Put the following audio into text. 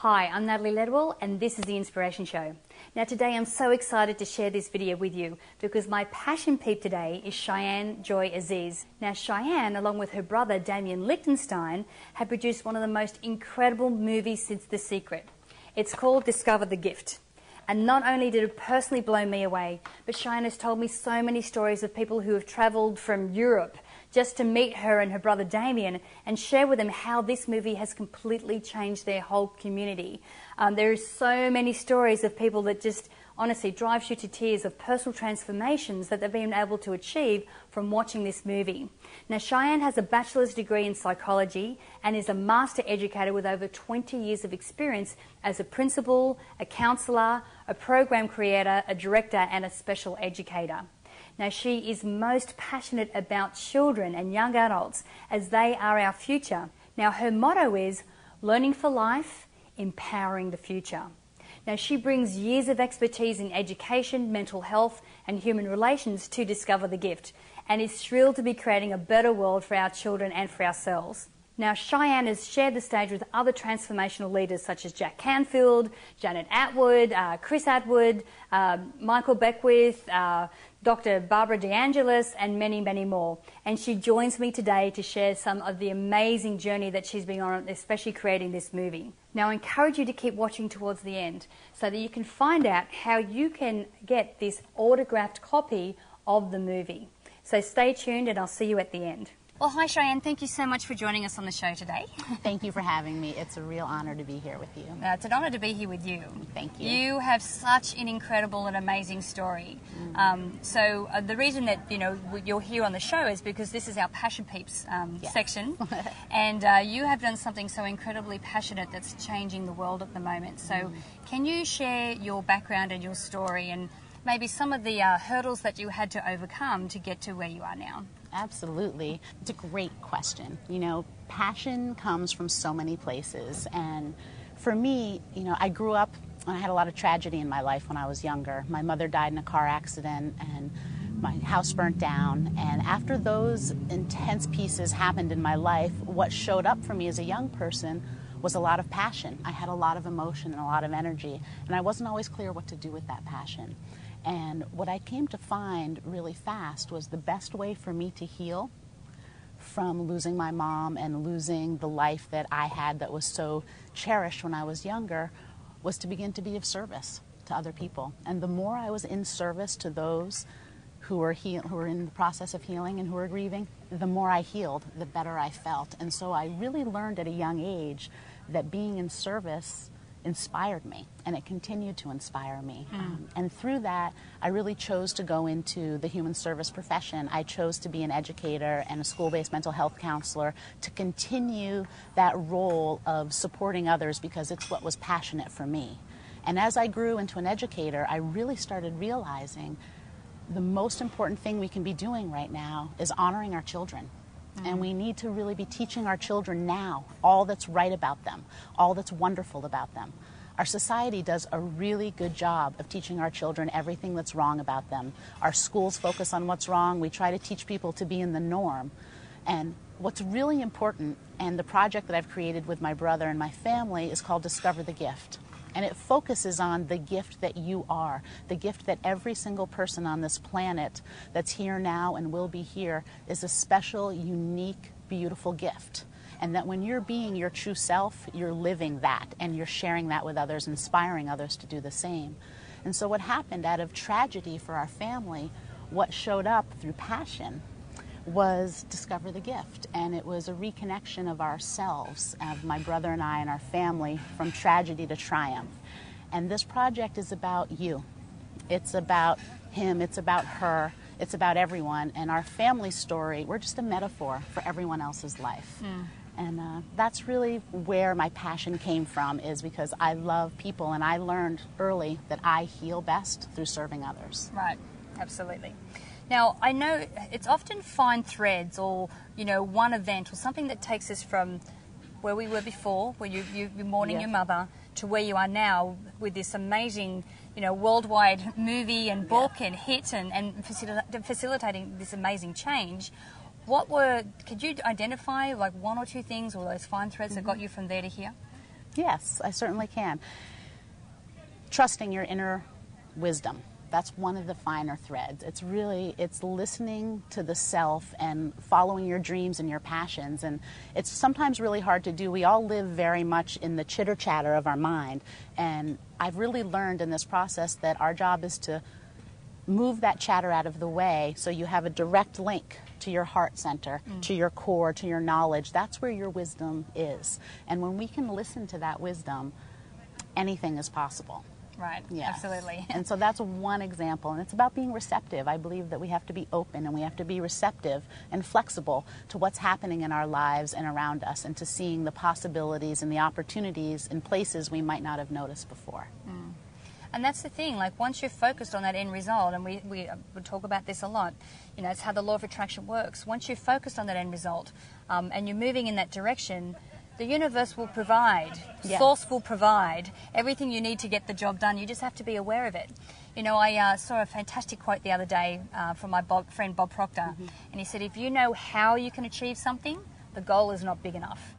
Hi, I'm Natalie Ledwell and this is The Inspiration Show. Now today I'm so excited to share this video with you because my passion peep today is Shajen Joy Aziz. Now Cheyenne, along with her brother Damien Lichtenstein, have produced one of the most incredible movies since The Secret. It's called Discover the Gift. And not only did it personally blow me away, but Cheyenne has told me so many stories of people who have travelled from Europe just to meet her and her brother Damien and share with them how this movie has completely changed their whole community. There are so many stories of people that just honestly drives you to tears of personal transformations that they've been able to achieve from watching this movie. Now Cheyenne has a bachelor's degree in psychology and is a master educator with over 20 years of experience as a principal, a counsellor, a program creator, a director and a special educator. Now she is most passionate about children and young adults as they are our future. Now her motto is learning for life, empowering the future. Now she brings years of expertise in education, mental health and human relations to Discover the Gift and is thrilled to be creating a better world for our children and for ourselves. Now Cheyenne has shared the stage with other transformational leaders such as Jack Canfield, Janet Atwood, Chris Atwood, Michael Beckwith, Dr. Barbara DeAngelis and many, many more. And she joins me today to share some of the amazing journey that she's been on, especially creating this movie. Now I encourage you to keep watching towards the end so that you can find out how you can get this autographed copy of the movie. So stay tuned and I'll see you at the end. Well, hi Cheyenne, thank you so much for joining us on the show today. Thank you for having me. It's a real honor to be here with you. It's an honor to be here with you. Thank you. You have such an incredible and amazing story. So the reason that you're here on the show is because this is our Passion Peeps section, and you have done something so incredibly passionate that's changing the world at the moment. So can you share your background and your story and maybe some of the hurdles that you had to overcome to get to where you are now? Absolutely. It's a great question. You know, passion comes from so many places. And for me, I grew up and I had a lot of tragedy in my life when I was younger. My mother died in a car accident and my house burnt down. And after those intense pieces happened in my life, what showed up for me as a young person was a lot of passion. I had a lot of emotion and a lot of energy. And I wasn't always clear what to do with that passion. And what I came to find really fast was the best way for me to heal from losing my mom and losing the life that I had that was so cherished when I was younger was to begin to be of service to other people. And the more I was in service to those who were in the process of healing and who were grieving, the more I healed, the better I felt. And so I really learned at a young age that being in service inspired me, and it continued to inspire me. And through that, I really chose to go into the human service profession. I chose to be an educator and a school-based mental health counselor to continue that role of supporting others because it's what was passionate for me. And as I grew into an educator, I really started realizing the most important thing we can be doing right now is honoring our children. And we need to really be teaching our children now all that's right about them, all that's wonderful about them. Our society does a really good job of teaching our children everything that's wrong about them. Our schools focus on what's wrong. We try to teach people to be in the norm. And what's really important, and the project that I've created with my brother and my family, is called Discover the Gift. And it focuses on the gift that you are, the gift that every single person on this planet that's here now and will be here is a special, unique, beautiful gift. And that when you're being your true self, you're living that and you're sharing that with others, inspiring others to do the same. And so what happened out of tragedy for our family, what showed up through passion was Discover the Gift. And it was a reconnection of ourselves, of my brother and I and our family, from tragedy to triumph. And this project is about you. It's about him, it's about her, it's about everyone. And our family story, we're just a metaphor for everyone else's life. And that's really where my passion came from, is because I love people and I learned early that I heal best through serving others. Right, absolutely. Now, I know it's often fine threads or, one event or something that takes us from where we were before, where you're mourning your mother, to where you are now with this amazing, worldwide movie and book and hit and facilitating this amazing change. Could you identify like one or two things or those fine threads that got you from there to here? Yes, I certainly can. Trusting your inner wisdom. That's one of the finer threads. It's listening to the self and following your dreams and your passions. And it's sometimes really hard to do. We all live very much in the chitter chatter of our mind. And I've really learned in this process that our job is to move that chatter out of the way so you have a direct link to your heart center, to your core, to your knowledge. That's where your wisdom is. And when we can listen to that wisdom, anything is possible. Right, Yes. absolutely. And so that's one example, and it's about being receptive. I believe that we have to be open and we have to be receptive and flexible to what's happening in our lives and around us, and to seeing the possibilities and the opportunities in places we might not have noticed before. And that's the thing, like once you're focused on that end result, and we would talk about this a lot, you know, it's how the law of attraction works. Once you're focused on that end result and you're moving in that direction, the universe will provide, Source will provide everything you need to get the job done. You just have to be aware of it. You know, I saw a fantastic quote the other day from my friend Bob Proctor, and he said, if you know how you can achieve something, the goal is not big enough.